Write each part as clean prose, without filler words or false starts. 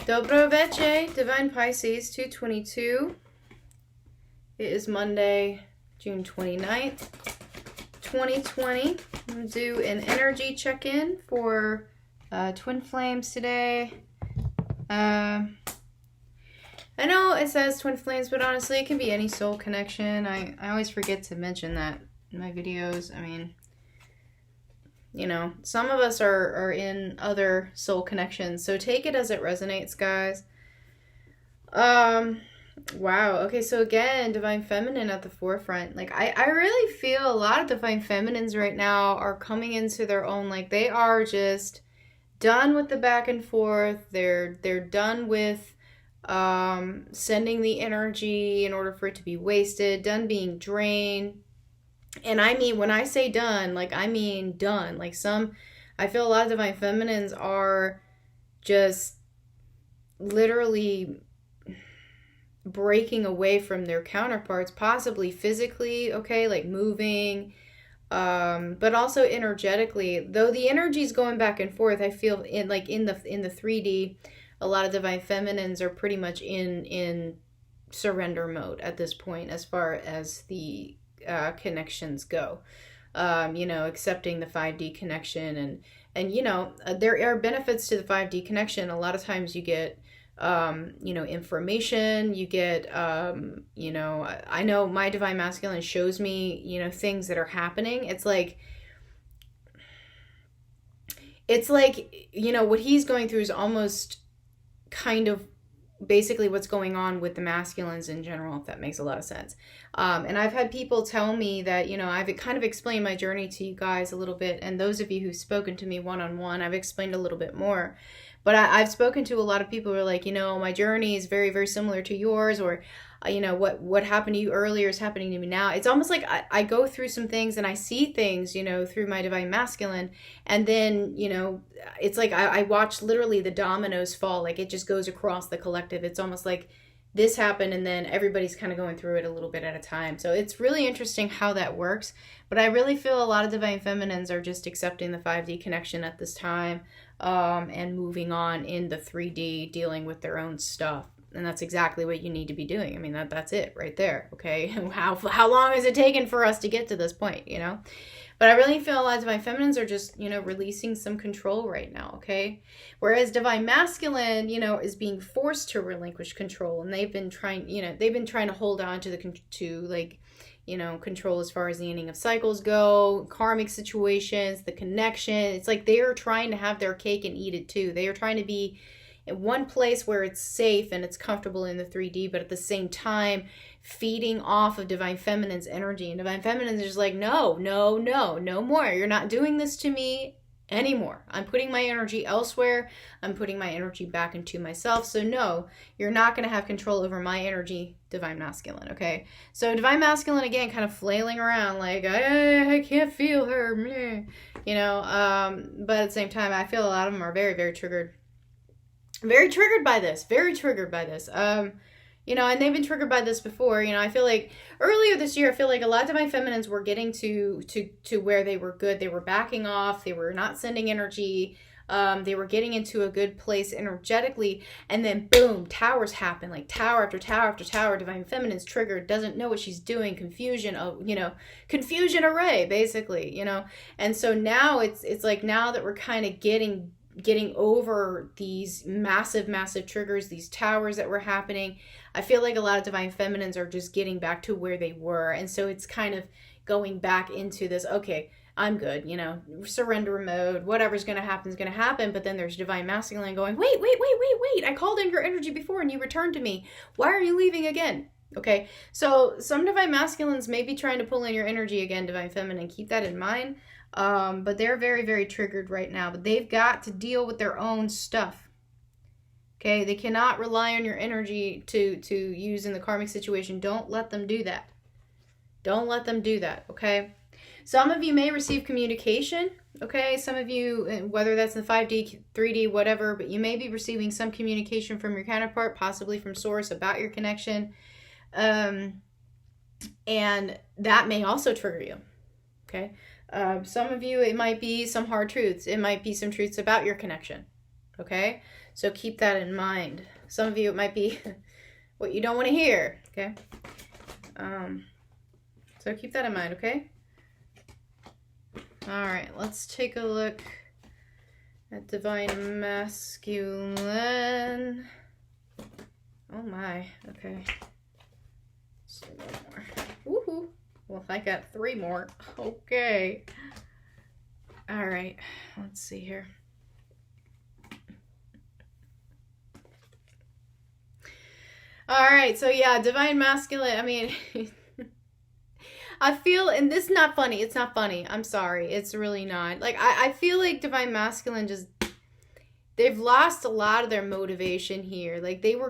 Dobro Veche, Divine Pisces, 222. It is Monday, June 29th, 2020. I'm going to do an energy check-in for Twin Flames today. I know it says Twin Flames, but honestly, it can be any soul connection. I always forget to mention that in my videos. I mean, you know, some of us are in other soul connections, so take it as it resonates, guys. Wow. Okay, so again, Divine Feminine at the forefront. Like, I really feel a lot of Divine Feminines right now are coming into their own. Like, they are just done with the back and forth. They're done with sending the energy in order for it to be wasted, done being drained. And I mean, when I say done, like, I mean done. Like, I feel a lot of Divine Feminines are just literally breaking away from their counterparts, possibly physically, okay, like moving, but also energetically. Though the energy's going back and forth, I feel in the 3D, a lot of Divine Feminines are pretty much in surrender mode at this point, as far as the connections go. You know, accepting the 5D connection, and you know, there are benefits to the 5D connection. A lot of times you get you know, information, you get, you know, I know my Divine Masculine shows me, you know, things that are happening. It's like, you know, what he's going through is almost kind of basically what's going on with the masculines in general, if that makes a lot of sense. And I've had people tell me that, you know, I've kind of explained my journey to you guys a little bit. And those of you who've spoken to me one-on-one, I've explained a little bit more. But I've spoken to a lot of people who are like, you know, my journey is very, very similar to yours, or, you know, what happened to you earlier is happening to me now. It's almost like I go through some things and I see things, you know, through my Divine Masculine. And then, you know, it's like I watch literally the dominoes fall. Like, it just goes across the collective. It's almost like this happened and then everybody's kind of going through it a little bit at a time. So it's really interesting how that works. But I really feel a lot of Divine Feminines are just accepting the 5D connection at this time, and moving on in the 3D, dealing with their own stuff. And that's exactly what you need to be doing. I mean, that's it right there, okay? How long has it taken for us to get to this point, you know? But I really feel a lot of Divine Feminines are just, you know, releasing some control right now, okay? Whereas Divine Masculine, you know, is being forced to relinquish control. And they've been trying, you know, to hold on to like, you know, control as far as the ending of cycles go, karmic situations, the connection. It's like they are trying to have their cake and eat it too. They are trying to be in one place where it's safe and it's comfortable in the 3D, but at the same time feeding off of Divine Feminine's energy. And Divine Feminine is just like, no more. You're not doing this to me anymore. I'm putting my energy elsewhere. I'm putting my energy back into myself. So no, you're not going to have control over my energy, Divine Masculine, okay? So Divine Masculine, again, kind of flailing around like, I can't feel her, you know, but at the same time, I feel a lot of them are very, very triggered. Very triggered by this. You know, and they've been triggered by this before. You know, I feel like earlier this year, I feel like a lot of Divine Feminines were getting to where they were good. They were backing off. They were not sending energy. They were getting into a good place energetically. And then, boom, towers happen. Like, tower after tower after tower. Divine Feminine's triggered. Doesn't know what she's doing. Confusion array, basically, you know. And so now it's like, now that we're kind of getting over these massive triggers, these towers that were happening, I feel like a lot of Divine Feminines are just getting back to where they were. And so it's kind of going back into this, okay, I'm good, you know, surrender mode, whatever's going to happen is going to happen. But then there's Divine Masculine going, wait, I called in your energy before and you returned to me. Why are you leaving again? Okay, so some Divine Masculines may be trying to pull in your energy again, Divine Feminine. Keep that in mind. But they're very, very triggered right now. But they've got to deal with their own stuff. Okay, they cannot rely on your energy to use in the karmic situation. Don't let them do that. Don't let them do that, okay? Some of you may receive communication, okay? Some of you, whether that's in 5D, 3D, whatever, but you may be receiving some communication from your counterpart, possibly from source, about your connection. And that may also trigger you, okay? Some of you, it might be some hard truths. It might be some truths about your connection, okay? So keep that in mind. Some of you, it might be what you don't want to hear, okay? So keep that in mind, okay? All right, let's take a look at Divine Masculine. Oh my, okay. Let's do one more. Woohoo! Well, I got 3 more. Okay. All right, let's see here. All right, so yeah, Divine Masculine, I mean, I feel, and this is not funny. It's not funny. I'm sorry. It's really not. Like, I feel like Divine Masculine just, they've lost a lot of their motivation here. Like, they've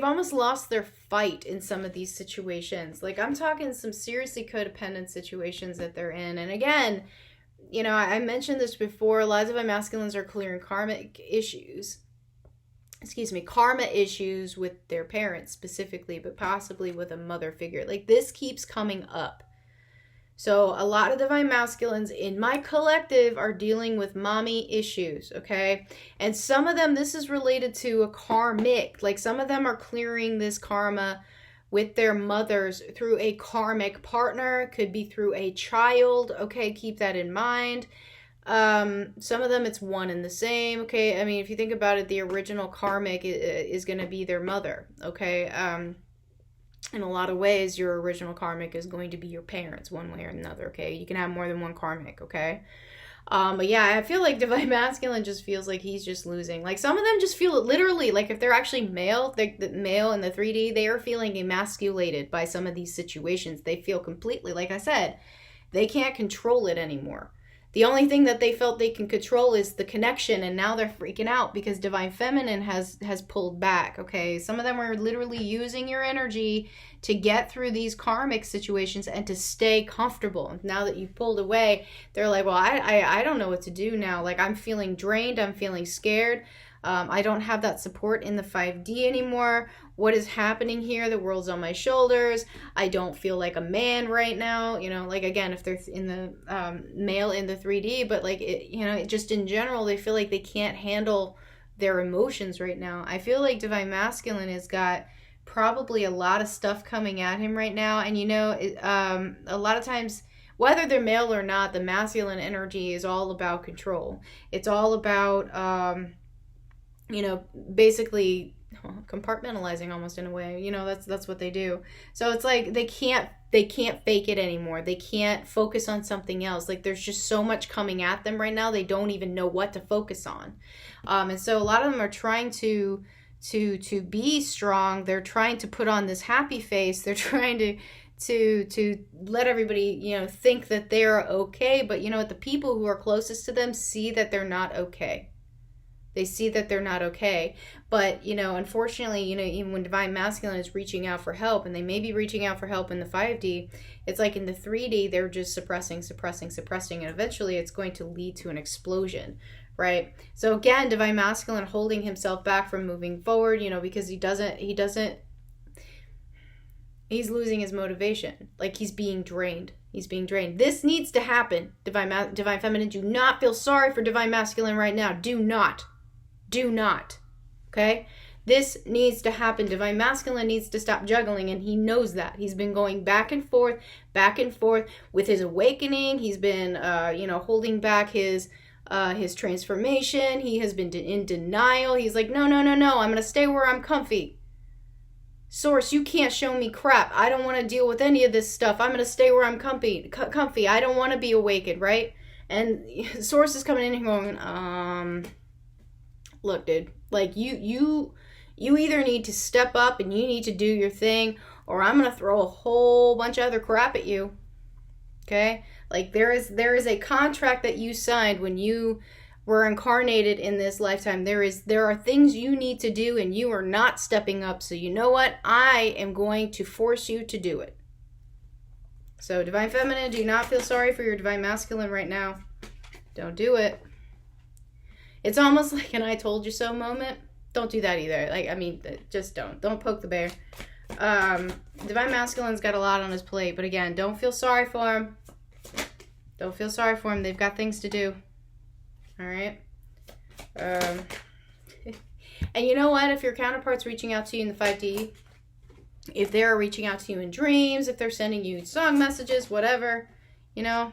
almost lost their fight in some of these situations. Like, I'm talking some seriously codependent situations that they're in. And again, you know, I mentioned this before. A lot of Divine Masculines are clearing karmic issues. Karma issues with their parents specifically, but possibly with a mother figure. Like, this keeps coming up. So a lot of Divine Masculines in my collective are dealing with mommy issues, okay? And some of them, this is related to a karmic. Like, some of them are clearing this karma with their mothers through a karmic partner. Could be through a child, okay? Keep that in mind. Some of them it's one and the same, okay? I mean, if you think about it, the original karmic is going to be their mother, okay? In a lot of ways, your original karmic is going to be your parents, one way or another, okay? You can have more than one karmic, okay? But yeah, I feel like Divine Masculine just feels like he's just losing. Like, some of them just feel it literally, like if they're actually male, the male in the 3D, they are feeling emasculated by some of these situations. They feel completely, like I said, they can't control it anymore. The only thing that they felt they can control is the connection, and now they're freaking out because Divine Feminine has pulled back, okay? Some of them are literally using your energy to get through these karmic situations and to stay comfortable. Now that you've pulled away, they're like, well, I don't know what to do now. Like, I'm feeling drained. I'm feeling scared. I don't have that support in the 5D anymore. What is happening here? The world's on my shoulders. I don't feel like a man right now. You know, like, again, if they're in the male in the 3D, but like, it, you know, just in general, they feel like they can't handle their emotions right now. I feel like Divine Masculine has got probably a lot of stuff coming at him right now. And, you know, a lot of times, whether they're male or not, the masculine energy is all about control. It's all about, you know, basically compartmentalizing almost in a way. You know, that's what they do. So it's like they can't fake it anymore. They can't focus on something else. Like, there's just so much coming at them right now. They don't even know what to focus on. And so a lot of them are trying to be strong. They're trying to put on this happy face. They're trying to let everybody, you know, think that they're okay. But, you know, the people who are closest to them see that they're not okay. They see that they're not okay. But, you know, unfortunately, you know, even when Divine Masculine is reaching out for help, and they may be reaching out for help in the 5D, it's like in the 3D, they're just suppressing, and eventually it's going to lead to an explosion, right? So again, Divine Masculine holding himself back from moving forward, you know, because he's losing his motivation. Like, he's being drained. This needs to happen. Divine Feminine, do not feel sorry for Divine Masculine right now. Do not. Okay? This needs to happen. Divine Masculine needs to stop juggling, and he knows that. He's been going back and forth with his awakening. He's been, you know, holding back his transformation. He has been in denial. He's like, no. I'm going to stay where I'm comfy. Source, you can't show me crap. I don't want to deal with any of this stuff. I'm going to stay where I'm comfy. I don't want to be awakened, right? And Source is coming in here going, look, dude, like, you either need to step up and you need to do your thing, or I'm going to throw a whole bunch of other crap at you. Okay? Like, there is a contract that you signed when you were incarnated in this lifetime. There are things you need to do, and you are not stepping up. So you know what? I am going to force you to do it. So Divine Feminine, do not feel sorry for your Divine Masculine right now. Don't do it. It's almost like an I told you so moment. Don't do that either. Like, I mean, just don't poke the bear. Divine Masculine's got a lot on his plate, but again, don't feel sorry for him. They've got things to do. All right. Um, and you know what? If your counterpart's reaching out to you in the 5D, if they're reaching out to you in dreams, if they're sending you song messages, whatever, you know,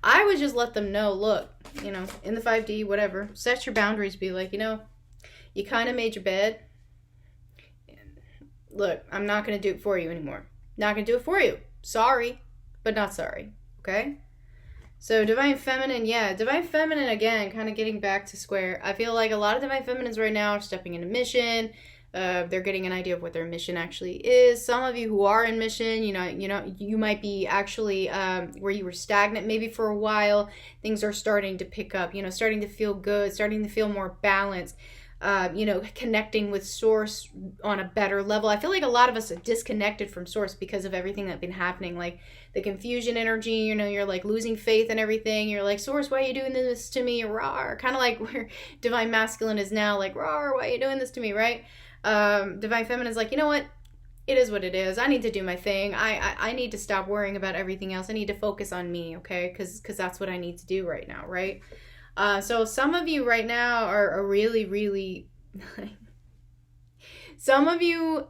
I would just let them know, look, you know, in the 5D, whatever, set your boundaries, be like, you know, you kind of made your bed. Look, I'm not going to do it for you anymore. Not going to do it for you. Sorry, but not sorry. Okay? So Divine Feminine, yeah, Divine Feminine, again, kind of getting back to square. I feel like a lot of Divine Feminines right now are stepping into mission. They're getting an idea of what their mission actually is. Some of you who are in mission, you might be actually where you were stagnant maybe for a while. Things are starting to pick up, starting to feel good, starting to feel more balanced. Connecting with source on a better level. I feel like a lot of us are disconnected from source because of everything that's been happening, like the confusion energy, you're like losing faith and everything. You're like, source, why are you doing this to me? Rawr. Kind of like where Divine Masculine is now, like, rawr, why are you doing this to me, right? Divine Feminine is like, you know what? It is what it is. I need to do my thing. I need to stop worrying about everything else. I need to focus on me, okay? Because that's what I need to do right now, right? So some of you right now are really, really, some of you,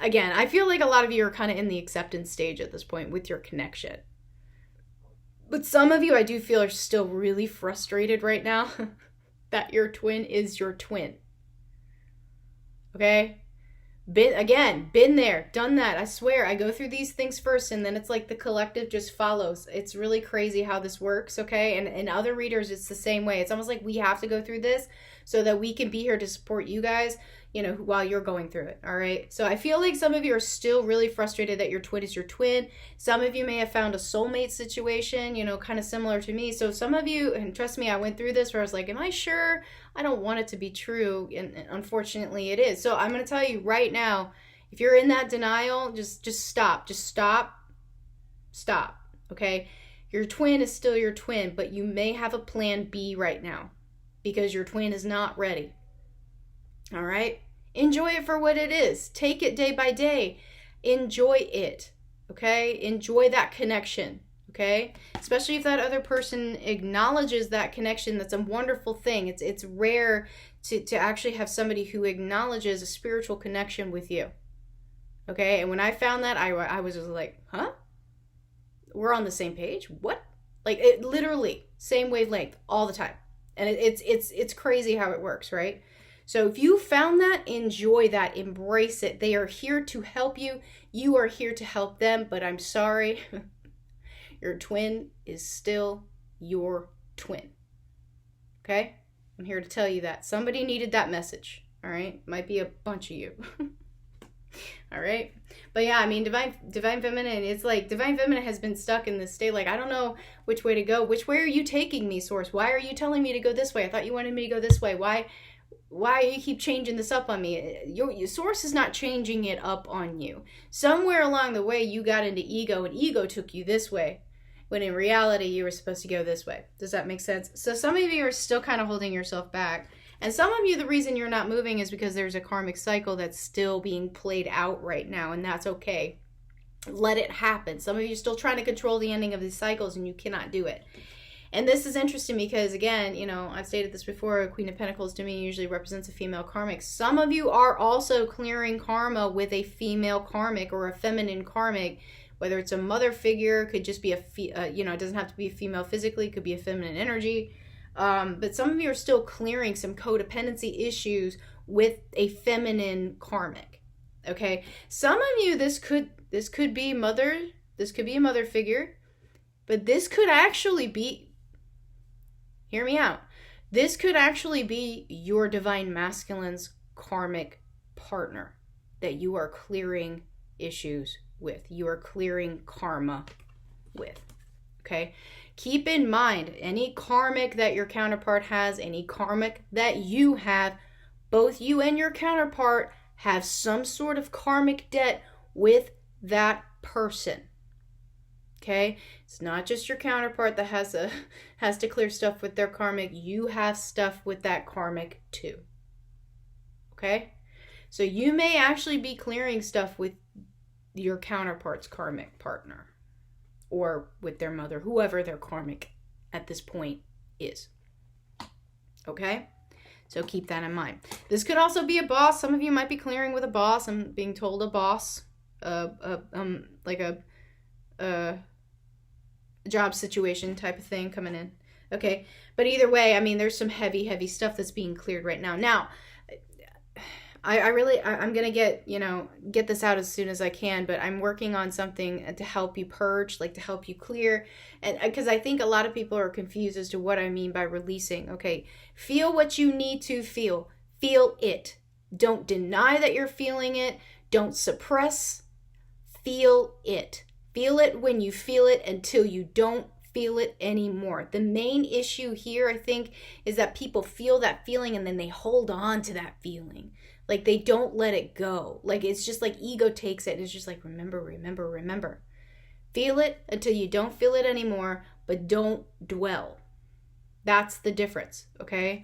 again, I feel like a lot of you are kind of in the acceptance stage at this point with your connection. But some of you, I do feel, are still really frustrated right now that your twin is your twin. Okay? Been there, done that. I swear, I go through these things first, and then it's like the collective just follows. It's really crazy how this works, okay? And in other readers, it's the same way. It's almost like we have to go through this so that we can be here to support you guys, while you're going through it, all right? So I feel like some of you are still really frustrated that your twin is your twin. Some of you may have found a soulmate situation, kind of similar to me. So some of you, and trust me, I went through this where I was like, am I sure? I don't want it to be true, and unfortunately it is. So I'm going to tell you right now, if you're in that denial, just stop. Just stop, okay? Your twin is still your twin, but you may have a plan B right now because your twin is not ready, all right? Enjoy it for what it is. Take it day by day. Enjoy it, okay? Enjoy that connection. Okay, especially if that other person acknowledges that connection. That's a wonderful thing. It's rare to actually have somebody who acknowledges a spiritual connection with you. Okay, and when I found that, I was just like, huh? We're on the same page? What? Like, it literally same wavelength all the time, and it's crazy how it works, right? So if you found that, enjoy that, embrace it. They are here to help you. You are here to help them. But I'm sorry. Your twin is still your twin. Okay? I'm here to tell you that. Somebody needed that message. All right? Might be a bunch of you. All right? But yeah, I mean, Divine Feminine, it's like Divine Feminine has been stuck in this state. Like, I don't know which way to go. Which way are you taking me, Source? Why are you telling me to go this way? I thought you wanted me to go this way. Why do you keep changing this up on me? Your source is not changing it up on you. Somewhere along the way, you got into ego, and ego took you this way, when in reality, you were supposed to go this way. Does that make sense? So some of you are still kind of holding yourself back. And some of you, the reason you're not moving is because there's a karmic cycle that's still being played out right now, and that's okay. Let it happen. Some of you are still trying to control the ending of these cycles, and you cannot do it. And this is interesting because, again, I've stated this before, Queen of Pentacles to me usually represents a female karmic. Some of you are also clearing karma with a female karmic or a feminine karmic, whether it's a mother figure, could just be it doesn't have to be a female physically, could be a feminine energy. But some of you are still clearing some codependency issues with a feminine karmic. Okay? Some of you, this could be mother, this could be a mother figure, but this could actually be, hear me out, this could actually be your Divine Masculine's karmic partner that you are clearing issues with. You are clearing karma with. Okay? Keep in mind, any karmic that your counterpart has, any karmic that you have, both you and your counterpart have some sort of karmic debt with that person. Okay? It's not just your counterpart that has to clear stuff with their karmic. You have stuff with that karmic too. Okay? So you may actually be clearing stuff with your counterpart's karmic partner. or with their mother, whoever their karmic at this point is. Okay? So keep that in mind. This could also be a boss. Some of you might be clearing with a boss. I'm being told a boss, like a job situation type of thing coming in. Okay? But either way, I mean, there's some heavy stuff that's being cleared right now. Now, I'm going to get this out as soon as I can, but I'm working on something to help you purge, like to help you clear. And because I think a lot of people are confused as to what I mean by releasing. Okay. Feel what you need to feel. Feel it. Don't deny that you're feeling it. Don't suppress. Feel it. Feel it when you feel it until you don't feel it anymore. The main issue here, I think, is that people feel that feeling and then they hold on to that feeling. Like they don't let it go. Like it's just like ego takes it and it's just like, remember. Feel it until you don't feel it anymore, but don't dwell. That's the difference, okay?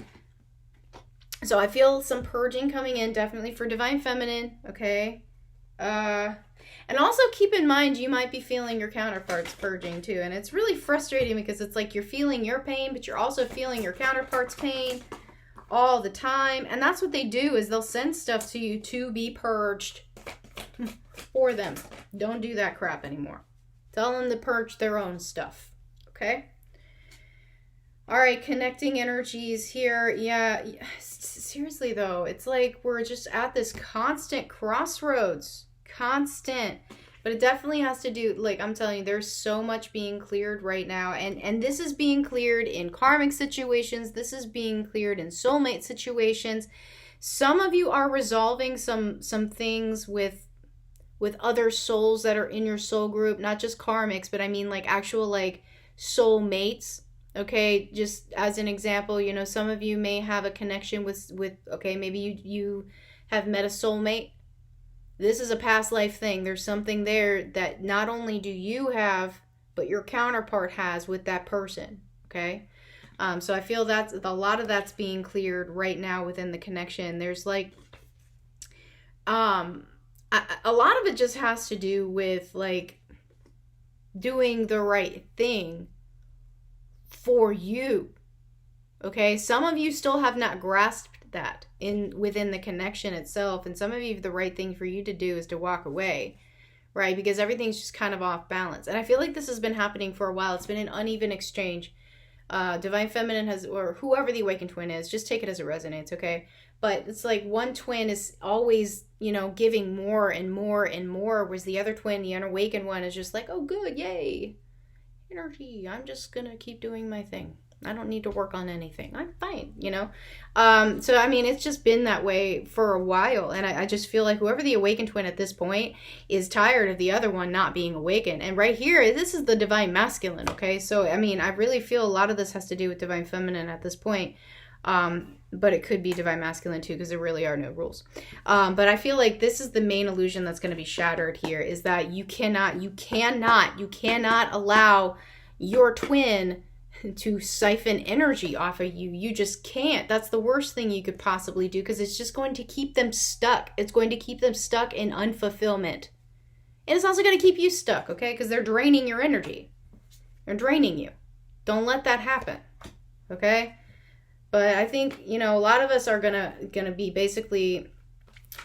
So I feel some purging coming in, definitely for Divine Feminine, okay? And also keep in mind, you might be feeling your counterparts purging too. And it's really frustrating because it's like you're feeling your pain, but you're also feeling your counterparts' pain all the time. And that's what they do, is they'll send stuff to you to be purged for them. Don't do that crap anymore. Tell them to purge their own stuff. Okay? All right, connecting energies here. Yeah, seriously though, it's like we're just at this constant crossroads. Constant. But it definitely has to do, like I'm telling you, there's so much being cleared right now. And this is being cleared in karmic situations. This is being cleared in soulmate situations. Some of you are resolving some things with other souls that are in your soul group. Not just karmics, but I mean like actual like soulmates. Okay, just as an example, you know, some of you may have a connection with okay, maybe you have met a soulmate. This is a past life thing. There's something there that not only do you have, but your counterpart has with that person. Okay. So I feel that's a lot of that's being cleared right now within the connection. There's like, a lot of it just has to do with like doing the right thing for you. Okay. Some of you still have not grasped that within the connection itself, and some of you, the right thing for you to do is to walk away, right? Because everything's just kind of off balance. And I feel like this has been happening for a while. It's been an uneven exchange. Divine Feminine has, or whoever the awakened twin is, just take it as it resonates, okay? But it's like one twin is always, you know, giving more and more and more, whereas the other twin, the unawakened one, is just like, oh good, yay, energy, I'm just gonna keep doing my thing. I don't need to work on anything. I'm fine, you know? So, I mean, it's just been that way for a while. And I just feel like whoever the awakened twin at this point is tired of the other one not being awakened. And right here, this is the Divine Masculine, okay? So, I mean, I really feel a lot of this has to do with Divine Feminine at this point. But it could be Divine Masculine too, because there really are no rules. But I feel like this is the main illusion that's going to be shattered here, is that you cannot allow your twin to siphon energy off of you. You just can't. That's the worst thing you could possibly do, because it's just going to keep them stuck. It's going to keep them stuck in unfulfillment. And it's also going to keep you stuck, okay? Because they're draining your energy. They're draining you. Don't let that happen, okay? But I think, you know, a lot of us are gonna be basically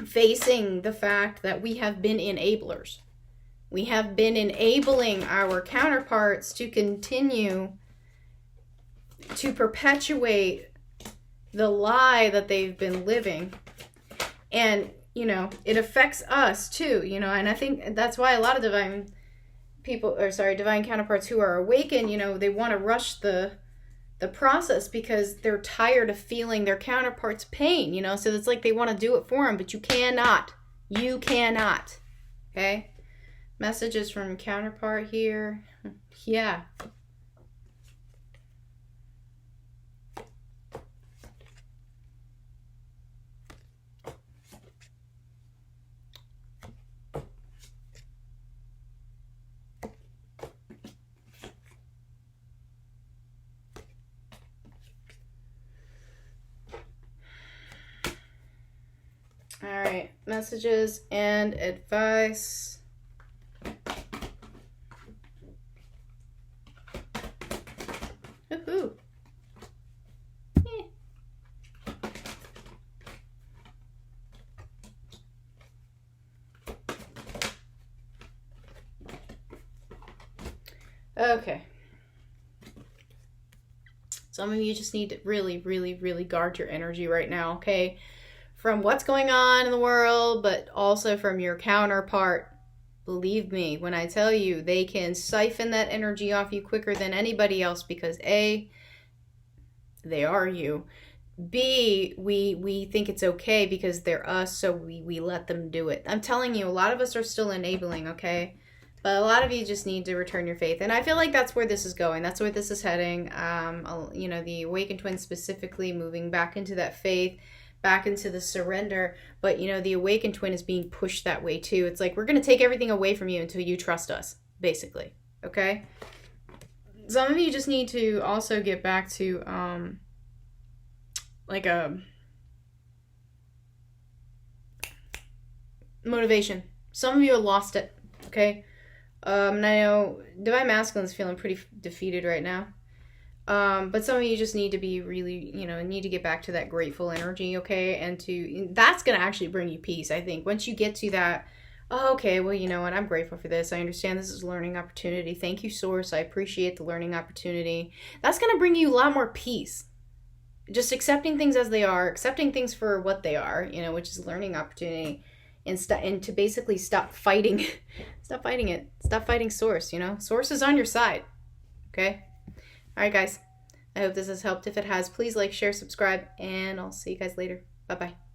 facing the fact that we have been enablers. We have been enabling our counterparts to continue to perpetuate the lie that they've been living. And, you know, it affects us too, you know, and I think that's why a lot of divine counterparts who are awakened, you know, they want to rush the process because they're tired of feeling their counterpart's pain, you know, so it's like they want to do it for them, but you cannot. You cannot. Okay? Messages from counterpart here. Yeah. All right, messages and advice. Woohoo. Okay. Some of you just need to really, really, really guard your energy right now, okay? From what's going on in the world, but also from your counterpart. Believe me when I tell you, they can siphon that energy off you quicker than anybody else because A, they are you. B, we think it's okay because they're us, so we let them do it. I'm telling you, a lot of us are still enabling, okay? But a lot of you just need to return your faith. And I feel like that's where this is going. That's where this is heading. You know, the Awakened Twin specifically moving back into that faith, back into the surrender. But, you know, the Awakened Twin is being pushed that way too. It's like, we're going to take everything away from you until you trust us, basically. Okay? Some of you just need to also get back to, like a motivation. Some of you have lost it, okay? I know Divine Masculine is feeling pretty defeated right now. But some of you just need to be really, you know, need to get back to that grateful energy, okay? And that's going to actually bring you peace, I think. Once you get to that, oh, okay, well, you know what? I'm grateful for this. I understand this is a learning opportunity. Thank you, Source. I appreciate the learning opportunity. That's going to bring you a lot more peace. Just accepting things as they are, accepting things for what they are, you know, which is a learning opportunity. And to basically stop fighting it. Stop fighting Source, you know. Source is on your side, okay? All right, guys. I hope this has helped. If it has, please like, share, subscribe, and I'll see you guys later. Bye-bye.